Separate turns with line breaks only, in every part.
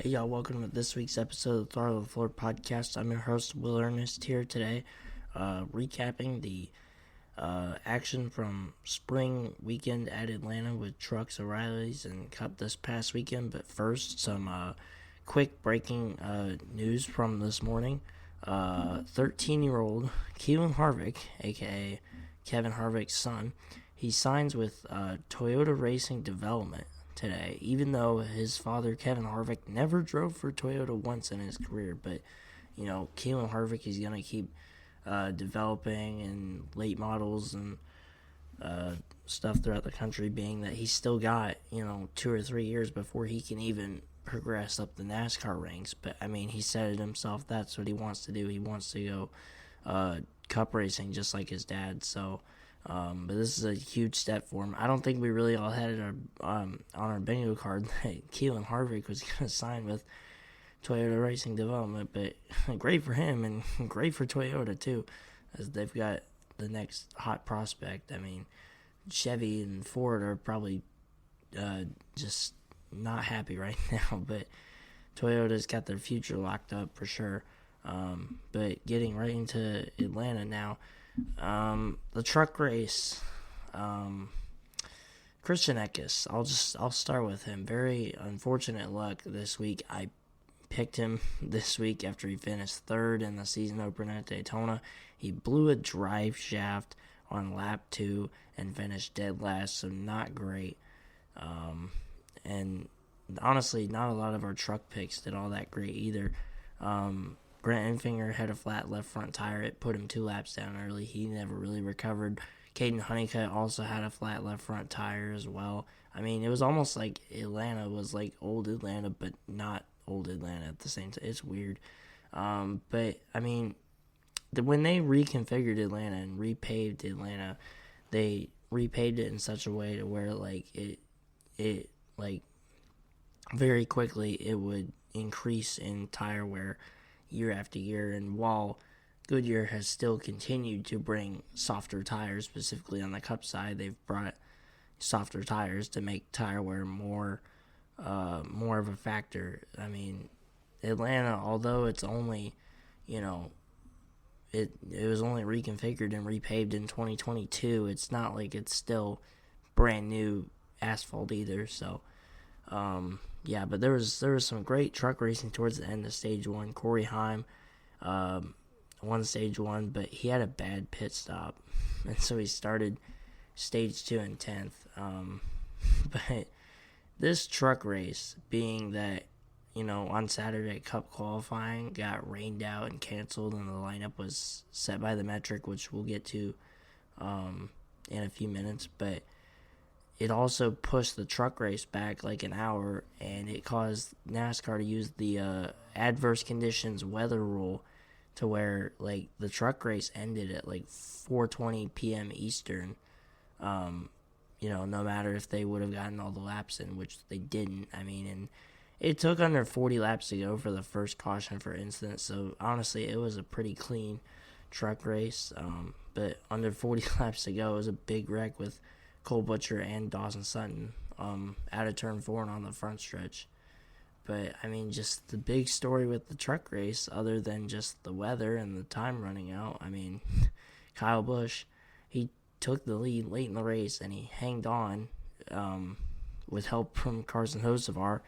Hey y'all, welcome to this week's episode of the Throttle podcast. I'm your host, Will Earnest, here today, recapping the action from spring weekend at Atlanta with Trucks, O'Reilly's, and Cup this past weekend. But first, some quick breaking news from this morning. 13-year-old Keelan Harvick, aka Kevin Harvick's son, he signs with Toyota Racing Development today, even though his father, Kevin Harvick, never drove for Toyota once in his career. But, Keelan Harvick is going to keep developing in late models and stuff throughout the country, being that he's still got, 2 or 3 years before he can even progress up the NASCAR ranks. But, he said it himself, that's what he wants to do. He wants to go Cup racing just like his dad, so... but this is a huge step for him. I don't think we really all had it on our bingo card that Keelan Harvick was going to sign with Toyota Racing Development, but great for him and great for Toyota too, as they've got the next hot prospect. Chevy and Ford are probably just not happy right now, but Toyota's got their future locked up for sure. But getting right into Atlanta now. The truck race, Christian Eckes, I'll start with him. Very unfortunate luck this week. I picked him this week after he finished third in the season opener at Daytona. He blew a drive shaft on lap 2 and finished dead last, so not great. And honestly, not a lot of our truck picks did all that great either. Grant Enfinger had a flat left front tire. It put him 2 laps down early. He never really recovered. Caden Honeycutt also had a flat left front tire as well. It was almost like Atlanta was like old Atlanta, but not old Atlanta at the same time. It's weird. When they reconfigured Atlanta and repaved Atlanta, they repaved it in such a way to where it very quickly it would increase in tire wear year after year. And while Goodyear has still continued to bring softer tires, specifically on the Cup side, they've brought softer tires to make tire wear more of a factor. Atlanta, although it's only, it was only reconfigured and repaved in 2022, it's not like it's still brand new asphalt either. So but there was some great truck racing towards the end of Stage 1. Corey Heim won Stage 1, but he had a bad pit stop, and so he started Stage 2 in 10th. But this truck race, being that, on Saturday Cup qualifying got rained out and canceled, and the lineup was set by the metric, which we'll get to in a few minutes, but it also pushed the truck race back like an hour, and it caused NASCAR to use the adverse conditions weather rule to where the truck race ended at 4:20 p.m. Eastern. No matter if they would have gotten all the laps in, which they didn't. And it took under 40 laps to go for the first caution, for instance. So honestly, it was a pretty clean truck race. But under 40 laps to go, it was a big wreck with Cole Butcher and Dawson Sutton out of turn 4 and on the front stretch. But, just the big story with the truck race, other than just the weather and the time running out, Kyle Busch, he took the lead late in the race, and he hanged on with help from Carson Hocevar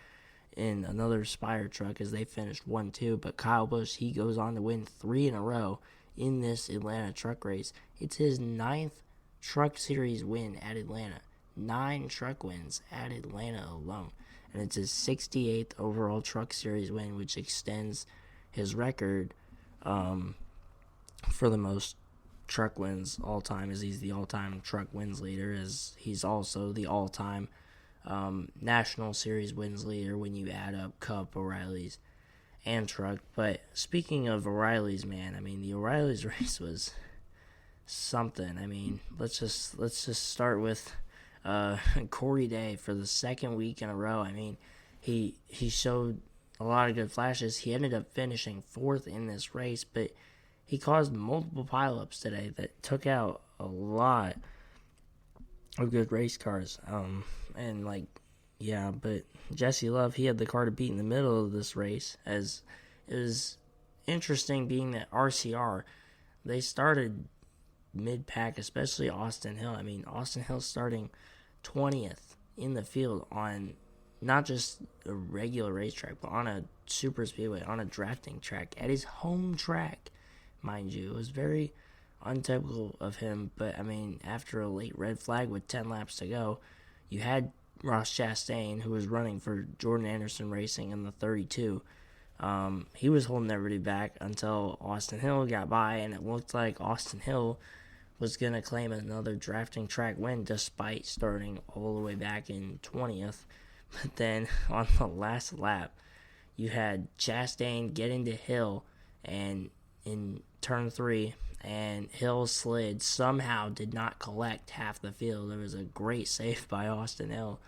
in another Spire truck as they finished 1-2. But Kyle Busch, he goes on to win 3 in a row in this Atlanta truck race. It's his 9th Truck Series win at Atlanta. 9 truck wins at Atlanta alone. And it's his 68th overall Truck Series win, which extends his record for the most truck wins all time, as he's the all-time truck wins leader, as he's also the all-time National Series wins leader when you add up Cup, O'Reilly's, and Truck. But speaking of O'Reilly's, man, the O'Reilly's race was something. Let's just start with Corey Day for the second week in a row. He showed a lot of good flashes. He ended up finishing 4th in this race, but he caused multiple pileups today that took out a lot of good race cars. And Yeah, but Jesse Love, he had the car to beat in the middle of this race, as it was interesting being that RCR, they started mid-pack, especially Austin Hill. I mean, Austin Hill starting 20th in the field on not just a regular racetrack, but on a super speedway, on a drafting track, at his home track, mind you. It was very untypical of him, but I mean, after a late red flag with 10 laps to go, you had Ross Chastain, who was running for Jordan Anderson Racing in the 32. He was holding everybody back until Austin Hill got by, and it looked like Austin Hill was going to claim another drafting track win despite starting all the way back in 20th. But then on the last lap, you had Chastain get into Hill and in turn 3, and Hill slid, somehow did not collect half the field. There was a great save by Austin Hill.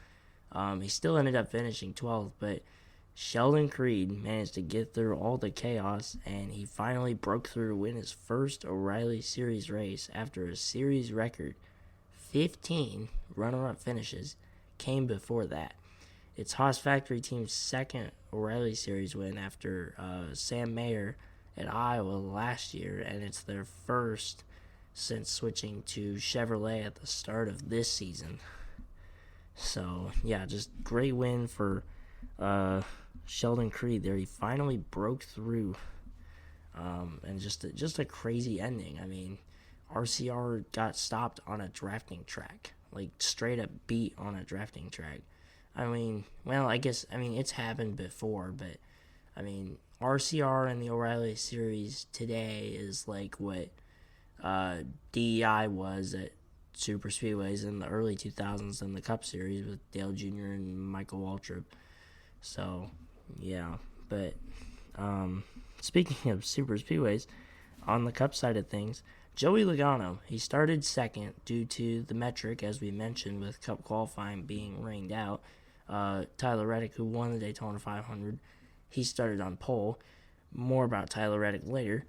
He still ended up finishing 12th, but Sheldon Creed managed to get through all the chaos, and he finally broke through to win his first O'Reilly Series race after a series record 15 runner-up finishes came before that. It's Haas Factory Team's second O'Reilly Series win after Sam Mayer at Iowa last year, and it's their first since switching to Chevrolet at the start of this season. So, yeah, just great win for Sheldon Creed there. He finally broke through, and just a crazy ending. I mean, RCR got stopped on a drafting track, like straight up beat on a drafting track. I mean, well, it's happened before, but I mean, RCR in the O'Reilly Series today is like what DEI was at super speedways in the early 2000s in the Cup Series with Dale Jr. and Michael Waltrip. So, yeah. But speaking of super speedways, on the Cup side of things, Joey Logano, he started second due to the metric, as we mentioned, with Cup qualifying being rained out. Tyler Reddick, who won the Daytona 500, he started on pole. More about Tyler Reddick later,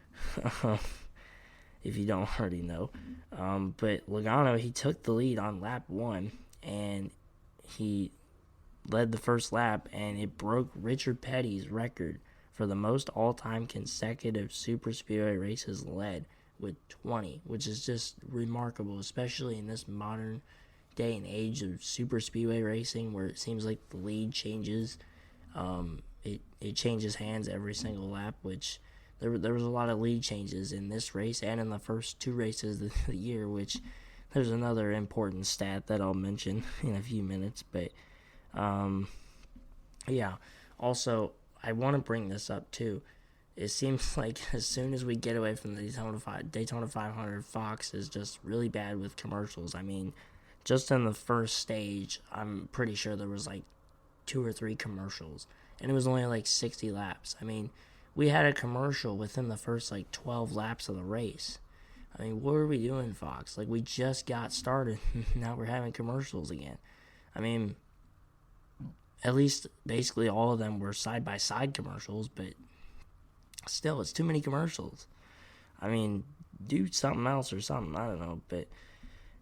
if you don't already know. But Logano, he took the lead on lap 1, and he led the first lap, and it broke Richard Petty's record for the most all-time consecutive super speedway races led with 20, which is just remarkable, especially in this modern day and age of super speedway racing, where it seems like the lead changes. It changes hands every single lap, which there was a lot of lead changes in this race and in the first 2 races of the year, which there's another important stat that I'll mention in a few minutes. But yeah, also I want to bring this up too. It seems like as soon as we get away from the Daytona 500, Fox is just really bad with commercials. I mean, just in the first stage, I'm pretty sure there was like 2 or 3 commercials, and it was only like 60 laps. I mean, we had a commercial within the first like 12 laps of the race. I mean, what are we doing, Fox? Like, we just got started, now we're having commercials again. I mean, at least basically all of them were side-by-side commercials, but still, it's too many commercials. I mean, do something else or something, I don't know, but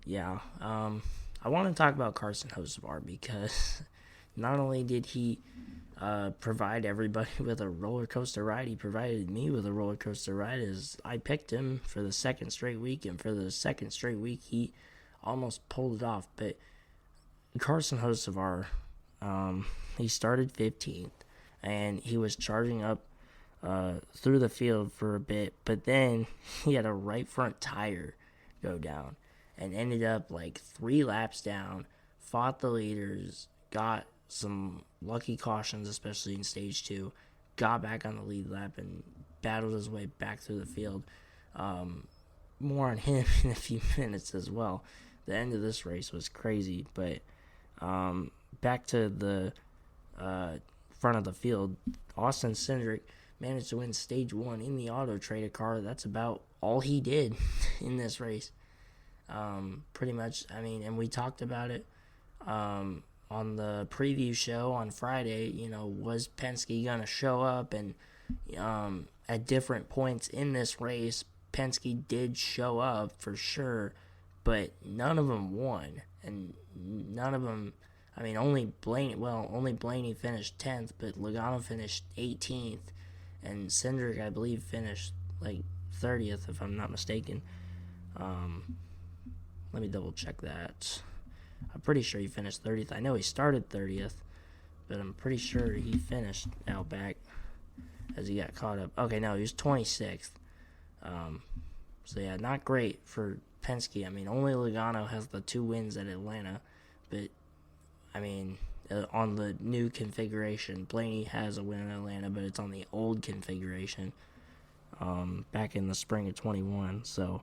yeah. I want to talk about Carson Hocevar because not only did he provide everybody with a roller coaster ride, he provided me with a roller coaster ride, as I picked him for the second straight week, and for the second straight week, he almost pulled it off. But Carson Hocevar, he started 15th, and he was charging up through the field for a bit, but then he had a right front tire go down and ended up like 3 laps down, fought the leaders, got some lucky cautions, especially in stage 2, got back on the lead lap and battled his way back through the field. More on him in a few minutes as well. The end of this race was crazy, but back to the front of the field, Austin Cindric managed to win stage 1 in the Auto Trader car. That's about all he did in this race. Pretty much, I mean, and we talked about it on the preview show on Friday. You know, was Penske going to show up? And at different points in this race, Penske did show up for sure, but none of them won. And none of them, I mean, only Blaney finished 10th, but Logano finished 18th, and Cindric, I believe, finished like 30th, if I'm not mistaken. Let me double check that. I'm pretty sure he finished 30th. I know he started 30th, but I'm pretty sure he finished out back as he got caught up. Okay, no, he was 26th. So yeah, not great for Penske. I mean, only Logano has the 2 wins at Atlanta, but I mean, on the new configuration, Blaney has a win in Atlanta, but it's on the old configuration back in the spring of 21. So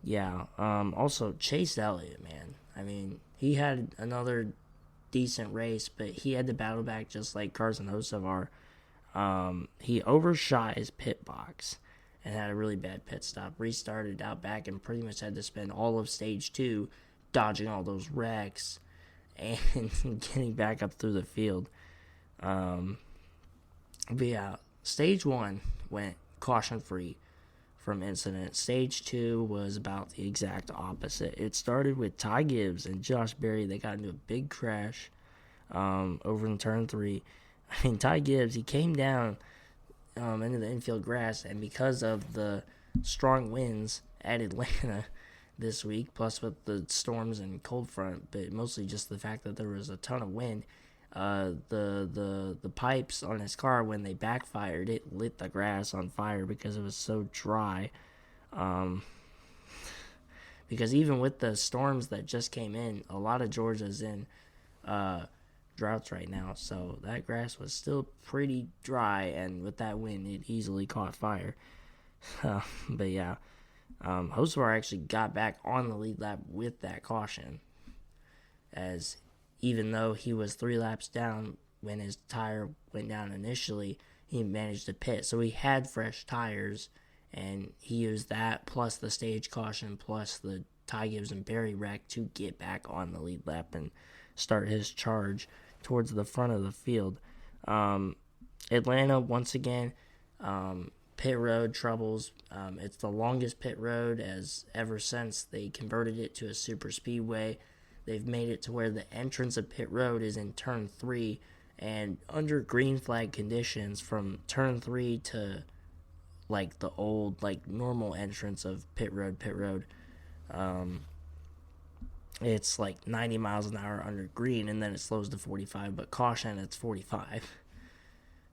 yeah, also Chase Elliott, man. I mean, he had another decent race, but he had to battle back just like Carson Hocevar. He overshot his pit box and had a really bad pit stop. Restarted out back and pretty much had to spend all of stage 2 dodging all those wrecks and getting back up through the field. But yeah, stage 1 went caution free from incident. Stage 2 was about the exact opposite. It started with Ty Gibbs and Josh Berry. They got into a big crash over in turn 3. I mean, Ty Gibbs, he came down into the infield grass, and because of the strong winds at Atlanta this week, plus with the storms and cold front, but mostly just the fact that there was a ton of wind, the pipes on his car, when they backfired, it lit the grass on fire because it was so dry. Because even with the storms that just came in, a lot of Georgia's in droughts right now, so that grass was still pretty dry, and with that wind, it easily caught fire. But yeah, Hocevar actually got back on the lead lap with that caution, as even though he was 3 laps down when his tire went down initially, he managed to pit. So he had fresh tires, and he used that plus the stage caution plus the Ty Gibbs and Berry wreck to get back on the lead lap and start his charge towards the front of the field. Atlanta, once again, pit road troubles. It's the longest pit road as ever since they converted it to a super speedway. They've made it to where the entrance of pit road is in turn 3, and under green flag conditions from turn 3 to like the old, like normal entrance of pit road, it's like 90 miles an hour under green, and then it slows to 45, but caution, it's 45.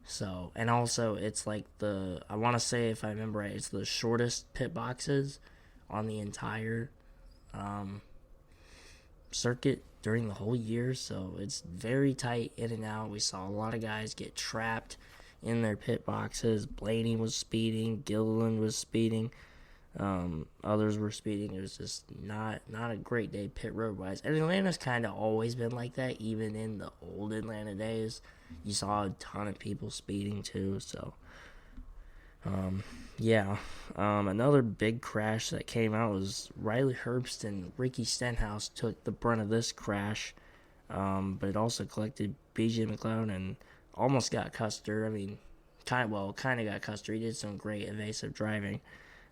So, and also it's like I want to say, if I remember right, it's the shortest pit boxes on the entire circuit during the whole year, so it's very tight in and out. We saw a lot of guys get trapped in their pit boxes. Blaney was speeding, Gilliland was speeding, others were speeding. It was just not a great day pit road wise, and Atlanta's kind of always been like that. Even in the old Atlanta days, you saw a ton of people speeding too. So another big crash that came out was Riley Herbst and Ricky Stenhouse took the brunt of this crash, but it also collected BJ McLeod and almost got Custer. I mean, kind of got Custer. He did some great evasive driving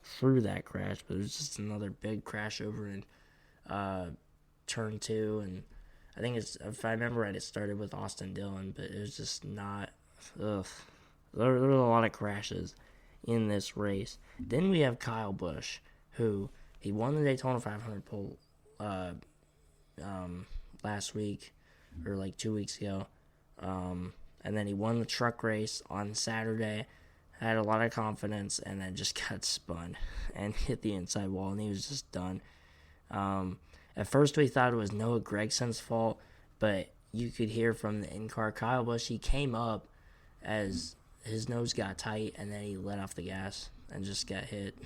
through that crash, but it was just another big crash over in turn 2, and I think if I remember right, it started with Austin Dillon, but it was just not. There were a lot of crashes in this race. Then we have Kyle Busch, who he won the Daytona 500 pole last week, or like 2 weeks ago, and then he won the truck race on Saturday, had a lot of confidence, and then just got spun and hit the inside wall, and he was just done. At first we thought it was Noah Gregson's fault, but you could hear from the in-car Kyle Busch, he came up as his nose got tight, and then he let off the gas and just got hit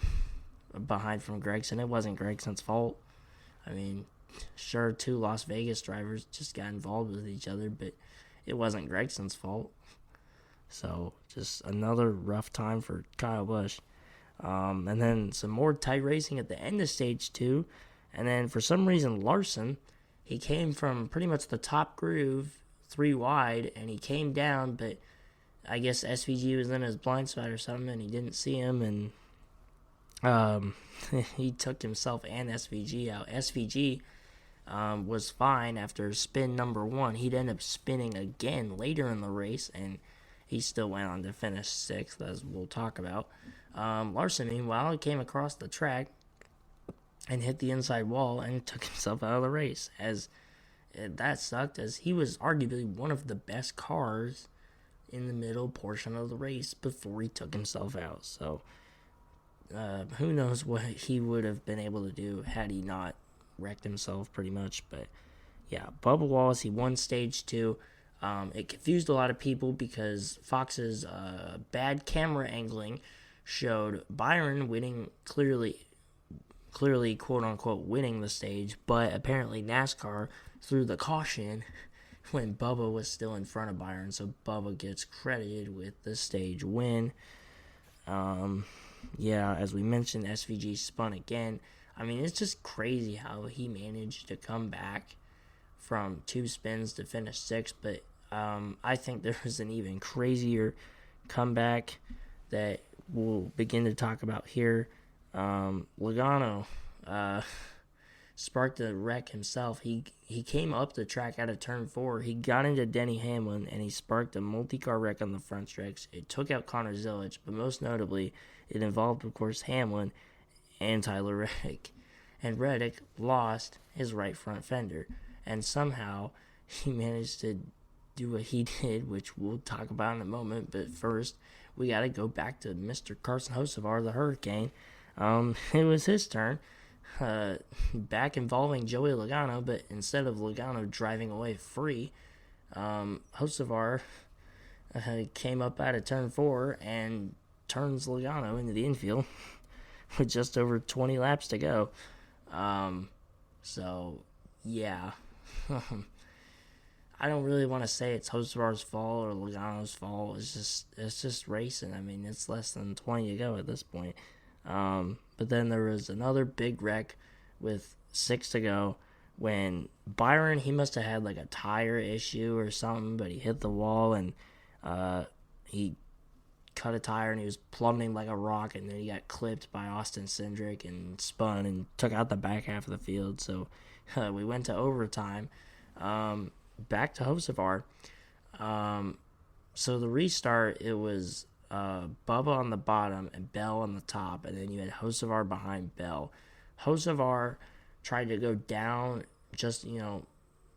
behind from Gregson. It wasn't Gregson's fault. I mean, sure, 2 Las Vegas drivers just got involved with each other, but it wasn't Gregson's fault. So, just another rough time for Kyle Busch. And then some more tight racing at the end of stage 2. And then for some reason, Larson, he came from pretty much the top groove, 3 wide, and he came down, but I guess SVG was in his blind spot or something, and he didn't see him, and he took himself and SVG out. SVG was fine after spin number 1. He'd end up spinning again later in the race, and he still went on to finish 6th, as we'll talk about. Larson, meanwhile, came across the track and hit the inside wall and took himself out of the race. As that sucked, as he was arguably one of the best cars in the middle portion of the race before he took himself out. So who knows what he would have been able to do had he not wrecked himself, pretty much. But yeah, Bubba Wallace, he won stage 2. It confused a lot of people because Fox's bad camera angling showed Byron winning, clearly quote unquote winning the stage, but apparently NASCAR threw the caution when Bubba was still in front of Byron, so Bubba gets credited with the stage win. Yeah, as we mentioned, SVG spun again. I mean, it's just crazy how he managed to come back from 2 spins to finish 6th, but I think there was an even crazier comeback that we'll begin to talk about here. Logano sparked a wreck himself. He came up the track out of turn 4. He got into Denny Hamlin, and he sparked a multi-car wreck on the front stretch. It took out Connor Zilic, but most notably, it involved, of course, Hamlin and Tyler Reddick. And Reddick lost his right front fender, and somehow he managed to do what he did, which we'll talk about in a moment. But first, we got to go back to Mr. Carson Hocevar, the Hurricane. It was his turn. Back involving Joey Logano, but instead of Logano driving away free, Hocevar came up out of turn 4 and turns Logano into the infield with just over 20 laps to go. So, yeah. I don't really want to say it's Hocevar's fault or Logano's fault. It's just racing. I mean, it's less than 20 to go at this point. But then there was another big wreck with 6 to go when Byron, he must have had like a tire issue or something, but he hit the wall and he cut a tire and he was plummeting like a rock, and then he got clipped by Austin Cindric and spun and took out the back half of the field. So we went to overtime. Back to Hocevar. So the restart, it was Bubba on the bottom and Bell on the top, and then you had Hocevar behind Bell. Hocevar tried to go down, just,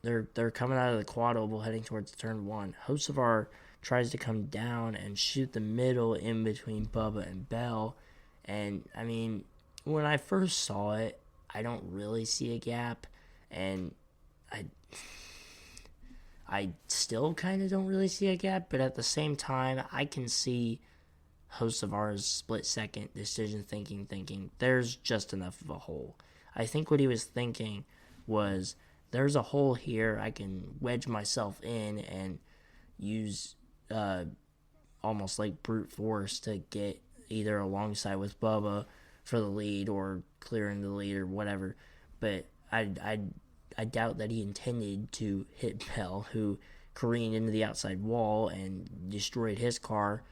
they're coming out of the quad oval heading towards turn 1. Hocevar tries to come down and shoot the middle in between Bubba and Bell, and I mean, when I first saw it, I don't really see a gap, and I still kind of don't really see a gap, but at the same time, I can see Hocevar's split-second decision thinking, there's just enough of a hole. I think what he was thinking was, there's a hole here, I can wedge myself in and use almost like brute force to get either alongside with Bubba for the lead or clearing the lead or whatever. But I doubt that he intended to hit Bell, who careened into the outside wall and destroyed his car.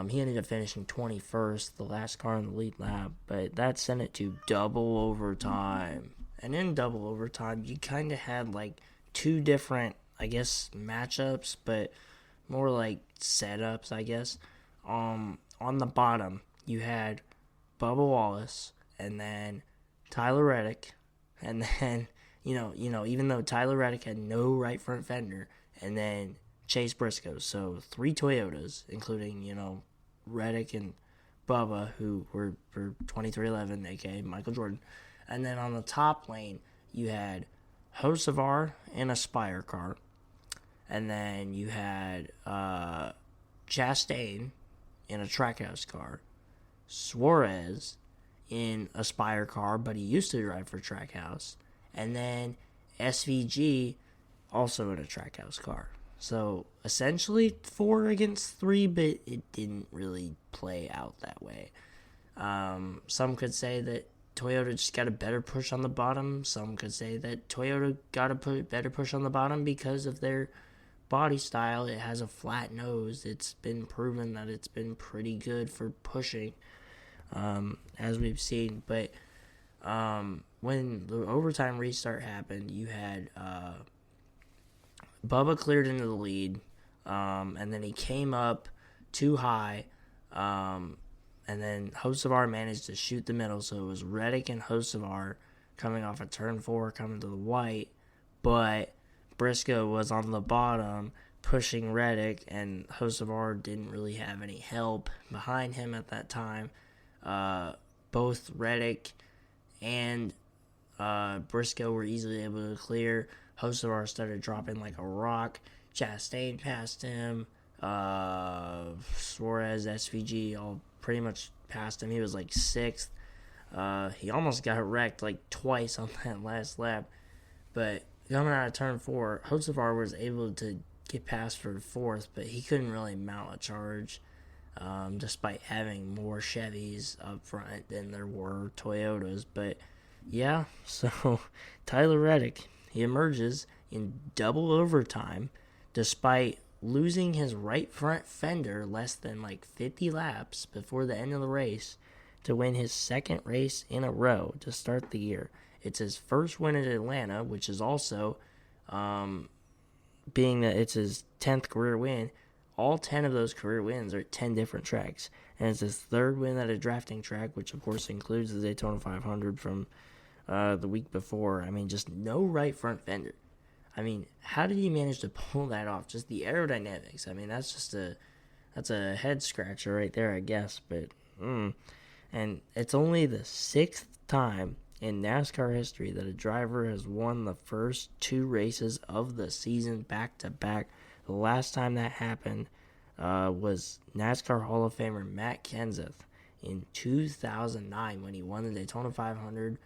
He ended up finishing 21st, the last car in the lead lap, but that sent it to double overtime. And in double overtime, you kind of had like 2 different, I guess, matchups, but more like setups, I guess. On the bottom, you had Bubba Wallace, and then Tyler Reddick, and then even though Tyler Reddick had no right front fender, and then Chase Briscoe. So 3 Toyotas, including, Reddick and Bubba, who were for 2311, aka Michael Jordan. And then on the top lane, you had Hocevar in a Spire car. And then you had Chastain in a Trackhouse car. Suarez in a Spire car, but he used to drive for Trackhouse. And then SVG also in a Trackhouse car. So essentially 4 against 3, but it didn't really play out that way. Some could say that Toyota just got a better push on the bottom. Some could say that Toyota got a better push on the bottom because of their body style. It has a flat nose. It's been proven that it's been pretty good for pushing, as we've seen. But when the overtime restart happened, you had Bubba cleared into the lead, and then he came up too high, and then Hocevar managed to shoot the middle, so it was Reddick and Hocevar coming off of turn 4, coming to the white, but Briscoe was on the bottom pushing Reddick, and Hocevar didn't really have any help behind him at that time. Both Reddick and Briscoe were easily able to clear. Hocevar started dropping like a rock. Chastain passed him. Suarez, SVG, all pretty much passed him. He was like 6th. He almost got wrecked like twice on that last lap. But coming out of turn 4, Hocevar was able to get past for 4th, but he couldn't really mount a charge, despite having more Chevys up front than there were Toyotas. But yeah, so Tyler Reddick, he emerges in double overtime despite losing his right front fender less than like 50 laps before the end of the race to win his 2nd race in a row to start the year. It's his first win at Atlanta, which is also, being that it's his 10th career win, all 10 of those career wins are 10 different tracks. And it's his 3rd win at a drafting track, which of course includes the Daytona 500 from the week before. I mean, just no right front fender. I mean, how did he manage to pull that off? Just the aerodynamics. I mean, that's a head scratcher right there, I guess. But and it's only the 6th time in NASCAR history that a driver has won the first 2 races of the season back to back. The last time that happened was NASCAR Hall of Famer Matt Kenseth in 2009 when he won the Daytona 500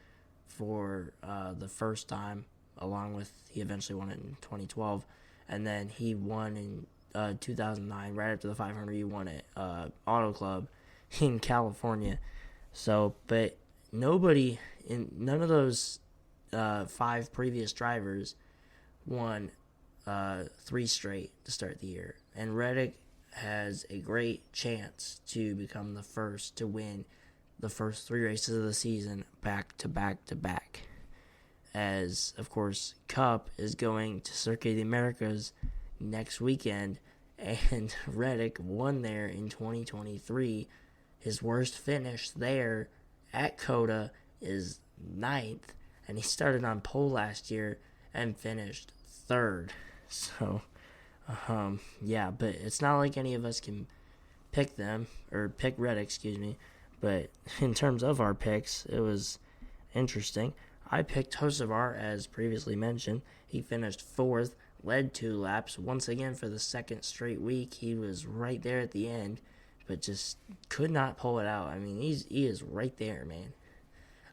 for the first time, along with he eventually won it in 2012, and then he won in 2009 right after the 500. He won at Auto Club in California. So, but none of those 5 previous drivers won 3 straight to start the year, and Reddick has a great chance to become the first to win the first 3 races of the season back to back to back. As, of course, Cup is going to Circuit of the Americas next weekend, and Reddick won there in 2023. His worst finish there at COTA is 9th, and he started on pole last year and finished 3rd. So, yeah, but it's not like any of us can pick Reddick, but in terms of our picks, it was interesting. I picked Hocevar, as previously mentioned. He finished 4th, led 2 laps. Once again, for the 2nd straight week, he was right there at the end, but just could not pull it out. I mean, he is right there, man.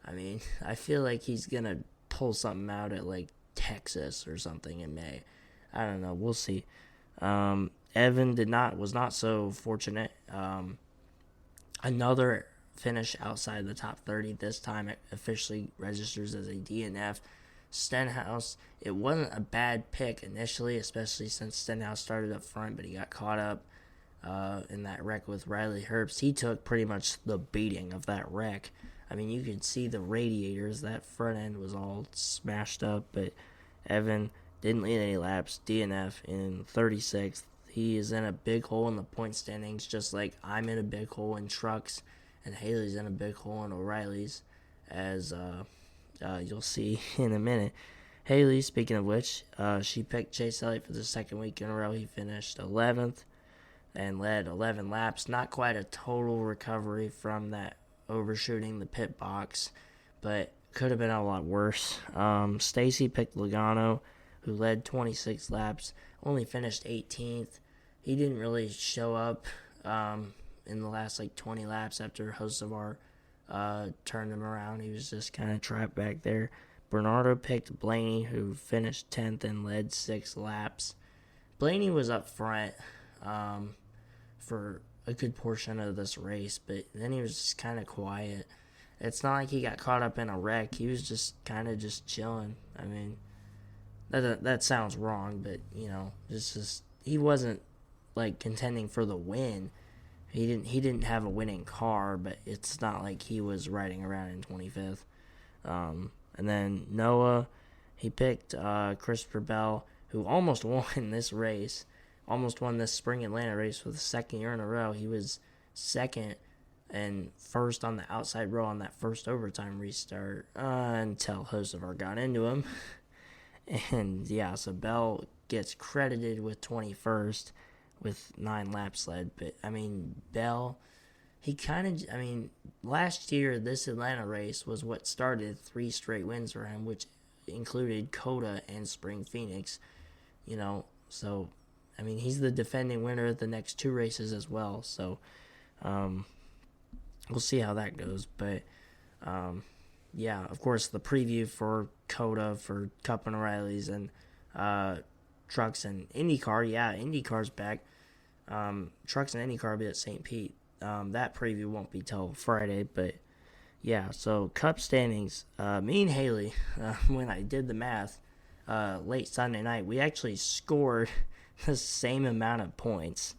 I mean, I feel like he's going to pull something out at, like, Texas or something in May. I don't know. We'll see. Evan was not so fortunate. Another finish outside the top 30. This time it officially registers as a DNF. Stenhouse, it wasn't a bad pick initially, especially since Stenhouse started up front, but he got caught up in that wreck with Riley Herbst. He took pretty much the beating of that wreck. I mean, you could see the radiators. That front end was all smashed up, but Evan didn't lead any laps. DNF in 36th. He is in a big hole in the point standings, just like I'm in a big hole in trucks, and Haley's in a big hole in O'Reilly's, as you'll see in a minute. Haley, speaking of which, she picked Chase Elliott for the 2nd week in a row. He finished 11th and led 11 laps. Not quite a total recovery from that overshooting the pit box, but could have been a lot worse. Stacy picked Logano, who led 26 laps, only finished 18th. He didn't really show up in the last 20 laps after Hocevar turned him around. He was just kind of trapped back there. Bernardo picked Blaney, who finished 10th and led 6 laps. Blaney was up front for a good portion of this race, but then he was just kind of quiet. It's not like he got caught up in a wreck. He was just kind of just chilling. I mean, that sounds wrong, but, he wasn't, contending for the win. He didn't have a winning car, but it's not like he was riding around in 25th. And then Noah, he picked Christopher Bell, who almost won this race, almost won this spring Atlanta race for the second year in a row. He was second and first on the outside row on that first overtime restart until Hocevar got into him. And yeah, so Bell gets credited with 21st with 9 laps led. But I mean, Bell, he last year this Atlanta race was what started 3 straight wins for him, which included Coda and Spring Phoenix. So I mean, he's the defending winner of the next 2 races as well. So we'll see how that goes. But yeah, of course, the preview for Coda, for Cup and O'Reilly's, and Trucks and IndyCar. Yeah, IndyCar's back. Trucks and IndyCar will be at St. Pete. That preview won't be till Friday, but yeah, so Cup standings. Me and Haley, when I did the math late Sunday night, we actually scored the same amount of points.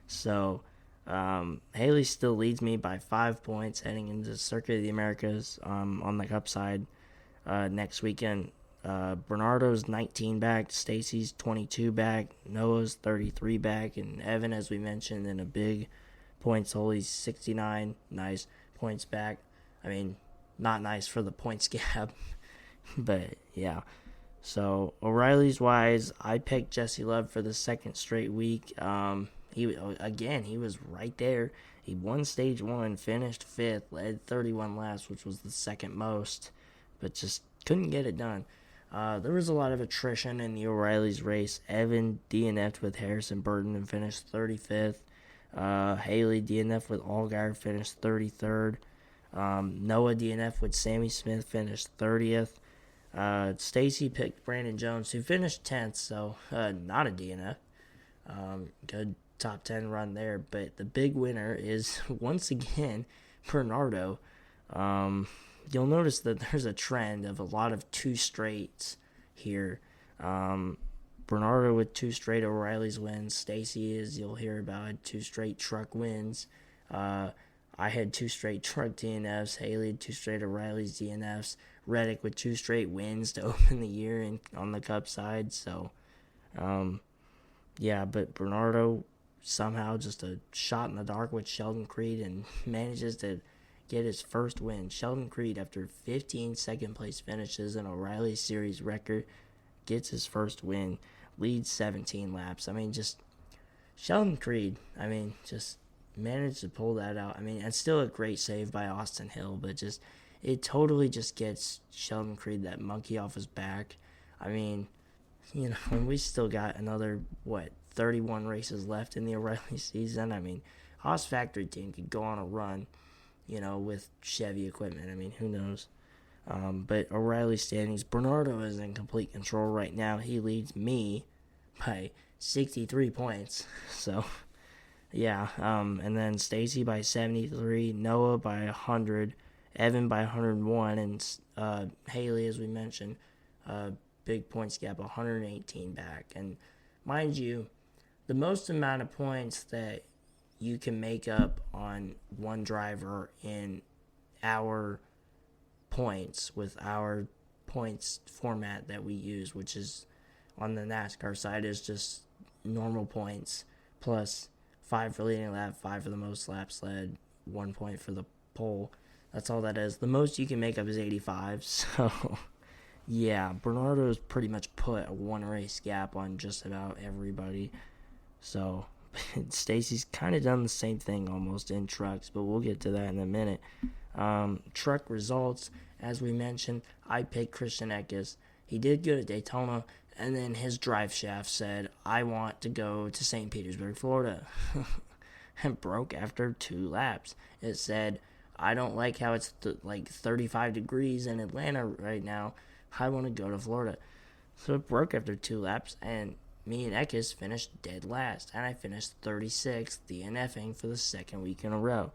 So Haley still leads me by 5 points heading into Circuit of the Americas on the Cup side next weekend. Bernardo's 19 back, Stacy's 22 back, Noah's 33 back, and Evan, as we mentioned, in a big points hole, he's 69. Nice points back. I mean, not nice for the points gap, but yeah. So O'Reilly's wise, I picked Jesse Love for the second straight week. He was right there. He won stage 1, finished 5th, led 31 laps, which was the second most, but just couldn't get it done. There was a lot of attrition in the O'Reilly's race. Evan DNF'd with Harrison Burton and finished 35th. Haley DNF'd with Allgaier, finished 33rd. Noah DNF'd with Sammy Smith, finished 30th. Stacy picked Brandon Jones, who finished 10th, so not a DNF. Good top 10 run there, but the big winner is, once again, Bernardo. You'll notice that there's a trend of a lot of 2 straights here. Bernardo with 2 straight O'Reilly's wins. Stacy, as you'll hear about, had 2 straight truck wins. I had 2 straight truck DNFs. Haley had 2 straight O'Reilly's DNFs. Reddick with 2 straight wins to open the year on the Cup side. So, yeah, but Bernardo somehow just a shot in the dark with Sheldon Creed and manages to get his first win. Sheldon Creed, after 15 second-place finishes and O'Reilly Series record, gets his first win, leads 17 laps. I mean, just Sheldon Creed, just managed to pull that out. And still a great save by Austin Hill, but it totally just gets Sheldon Creed that monkey off his back. And we still got another, 31 races left in the O'Reilly season. Haas factory team could go on a run, with Chevy equipment. Who knows? But O'Reilly standings, Bernardo is in complete control right now. He leads me by 63 points. So, yeah. And then Stacy by 73, Noah by 100, Evan by 101, and Haley, as we mentioned, big points gap, 118 back. And mind you, the most amount of points that you can make up on one driver in our points with our points format that we use, which is on the NASCAR side, is just normal points plus 5 for leading lap, 5 for the most laps led, 1 point for the pole. That's all that is. The most you can make up is 85. So, yeah, Bernardo's pretty much put a 1 race gap on just about everybody. So, Stacy's kind of done the same thing almost in trucks, but we'll get to that in a minute. Truck results, as we mentioned, I picked Christian Eckes. He did good at Daytona, and then his drive shaft said, I want to go to St. Petersburg, Florida, and broke after 2 laps. It said, I don't like how it's 35 degrees in Atlanta right now. I want to go to Florida. So it broke after 2 laps, and me and Eckes finished dead last, and I finished 36th, DNFing for the second week in a row.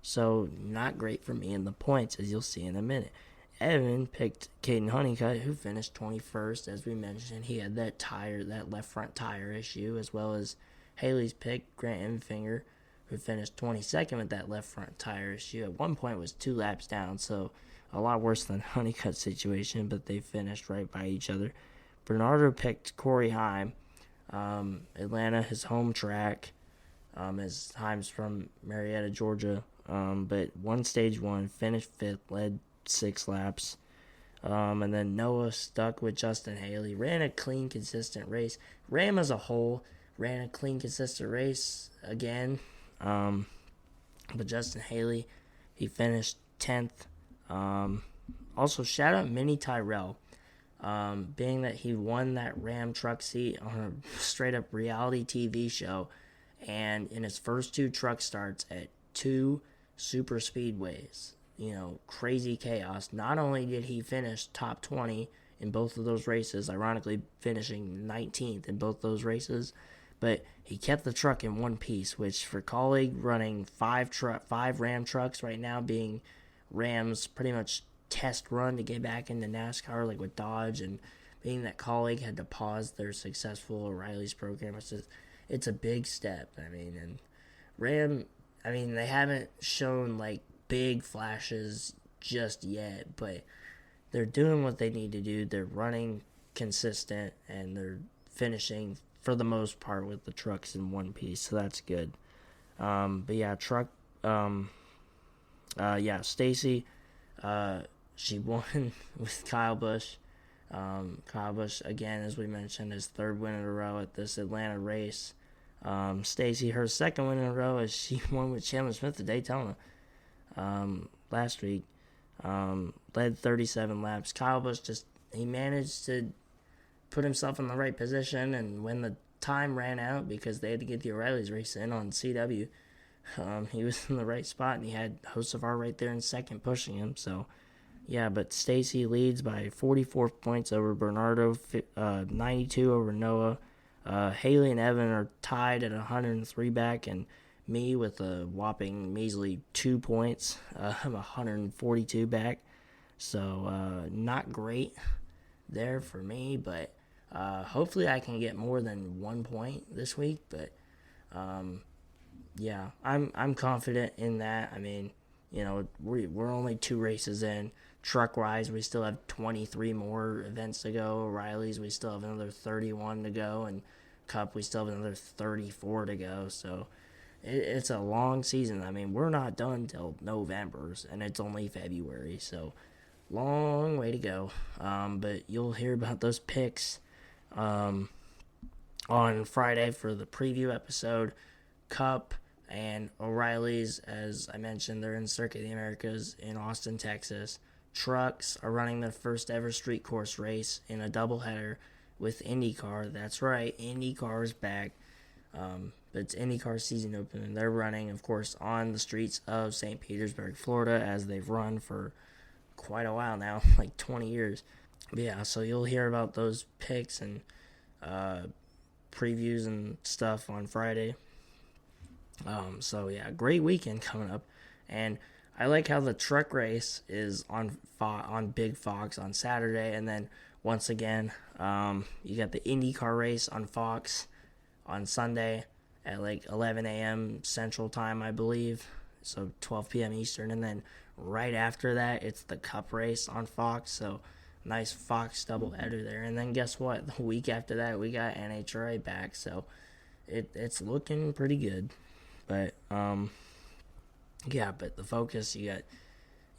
So not great for me in the points, as you'll see in a minute. Evan picked Caden Honeycutt, who finished 21st, as we mentioned. He had that left front tire issue, as well as Haley's pick, Grant Enfinger, who finished 22nd with that left front tire issue. At one point was 2 laps down, so a lot worse than Honeycutt situation, but they finished right by each other. Bernardo picked Corey Heim. Atlanta, his home track. His Heim's from Marietta, Georgia. But won stage 1, finished 5th, led 6 laps. And then Noah stuck with Justin Haley. Ran a clean, consistent race. Ram as a whole ran a clean, consistent race again. But Justin Haley, he finished 10th. Also, shout out Mini Tyrell. Being that he won that Ram truck seat on a straight-up reality TV show, and in his first 2 truck starts at 2 super speedways, crazy chaos. Not only did he finish top 20 in both of those races, ironically finishing 19th in both those races, but he kept the truck in one piece, which for Colleague running 5 Ram trucks right now, being Ram's pretty much test run to get back into NASCAR, like with Dodge, and being that Colleague had to pause their successful O'Reilly's program, it's a big step. And Ram, they haven't shown like big flashes just yet, but they're doing what they need to do. They're running consistent, and they're finishing for the most part with the trucks in one piece, so that's good. But yeah, Stacy, she won with Kyle Busch. Kyle Busch, again, as we mentioned, his 3rd win in a row at this Atlanta race. Stacy, her 2nd win in a row as she won with Chandler Smith at Daytona last week. Led 37 laps. Kyle Busch he managed to put himself in the right position, and when the time ran out because they had to get the O'Reilly's race in on CW, he was in the right spot, and he had Hocevar right there in 2nd pushing him. So yeah, but Stacy leads by 44 points over Bernardo, 92 over Noah. Haley and Evan are tied at 103 back, and me with a whopping measly 2 points. I'm 142 back, so not great there for me, but hopefully I can get more than 1 point this week. But yeah, I'm confident in that. We're only 2 races in. Truck-wise, we still have 23 more events to go. O'Reilly's, we still have another 31 to go. And Cup, we still have another 34 to go. So it's a long season. We're not done till November, and it's only February. So long way to go. But you'll hear about those picks on Friday for the preview episode. Cup and O'Reilly's, as I mentioned, they're in Circuit of the Americas in Austin, Texas. Trucks are running their first ever street course race in a doubleheader with IndyCar. That's right, IndyCar is back. But it's IndyCar season opening. They're running, of course, on the streets of St. Petersburg, Florida, as they've run for quite a while now, like 20 years. But yeah, so you'll hear about those picks and previews and stuff on Friday. So yeah, great weekend coming up, and I like how the truck race is on Big Fox on Saturday, and then once again, you got the IndyCar race on Fox on Sunday at like 11 a.m. Central Time, I believe, so 12 p.m. Eastern, and then right after that, it's the Cup race on Fox, so nice Fox doubleheader there, and then guess what? The week after that, we got NHRA back, so it's looking pretty good. But, yeah, but the focus, you got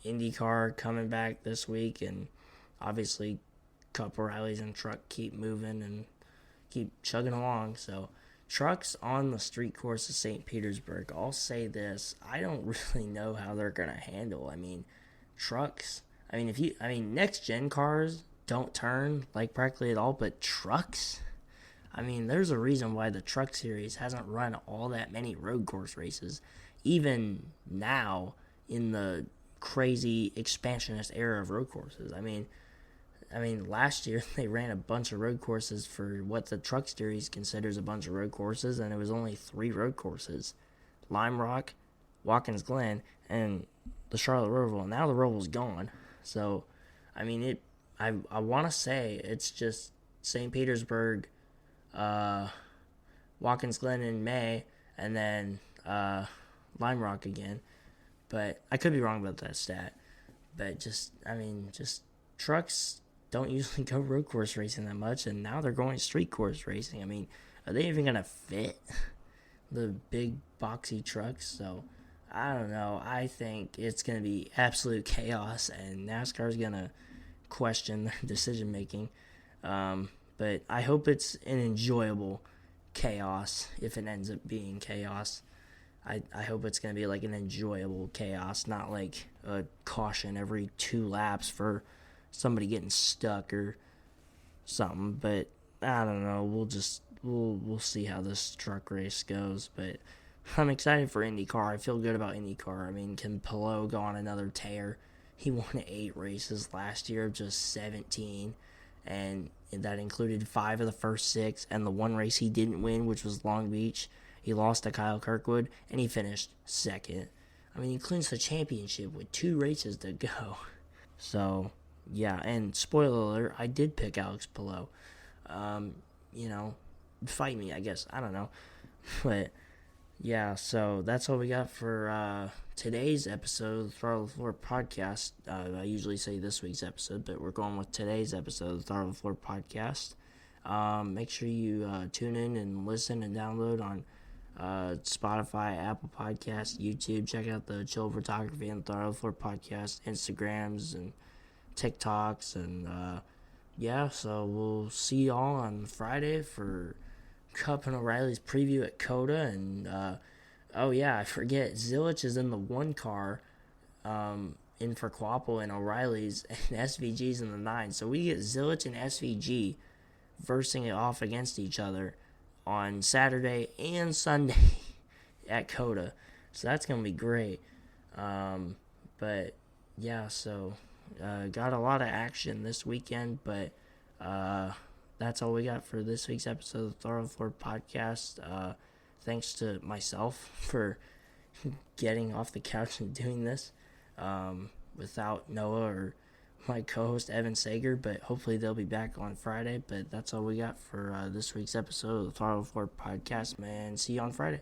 IndyCar coming back this week, and obviously Cup, O'Reilly's, and truck keep moving and keep chugging along. So trucks on the street course of St. Petersburg, I'll say this, I don't really know how they're going to handle. Trucks, next gen cars don't turn like practically at all, but trucks, there's a reason why the Truck Series hasn't run all that many road course races, even now in the crazy expansionist era of road courses. Last year they ran a bunch of road courses for what the Truck Series considers a bunch of road courses, and it was only 3 road courses: Lime Rock, Watkins Glen, and the Charlotte Roval. Now the Roval's gone, so I want to say it's just St. Petersburg, Watkins Glen in May, and then Lime Rock again. But I could be wrong about that stat. But just trucks don't usually go road course racing that much, and now they're going street course racing. I mean, are they even going to fit the big boxy trucks? So, I don't know. I think it's going to be absolute chaos, and NASCAR's going to question their decision making. But I hope it's an enjoyable chaos if it ends up being chaos. I hope it's going to be like an enjoyable chaos, not like a caution every 2 laps for somebody getting stuck or something. But I don't know. We'll see how this truck race goes. But I'm excited for IndyCar. I feel good about IndyCar. I mean, can Palou go on another tear? He won 8 races last year, just 17. And that included 5 of the first 6. And the one race he didn't win, which was Long Beach, he lost to Kyle Kirkwood, and he finished 2nd. I mean, he clinched the championship with 2 races to go. So, yeah, and spoiler alert, I did pick Alex Palou. Fight me, I guess. I don't know. But, yeah, so that's all we got for today's episode of the Throttle Floor podcast. I usually say this week's episode, but we're going with today's episode of the Throttle Floor podcast. Make sure you tune in and listen and download on Spotify, Apple Podcasts, YouTube. Check out the Chill Photography and Throttle Floor podcast, Instagrams and TikToks, and so we'll see y'all on Friday for Cup and O'Reilly's preview at COTA. And I forget, Zilich is in the 1 car in for Quapple, and O'Reilly's and SVG's in the 9. So we get Zilich and SVG versing it off against each other on Saturday and Sunday at COTA. So that's going to be great. Got a lot of action this weekend, but that's all we got for this week's episode of the Throttle Floor podcast. Thanks to myself for getting off the couch and doing this without Noah or my co-host Evan Sager, but hopefully they'll be back on Friday. But that's all we got for this week's episode of the Throttle Floor podcast, man. See you on Friday.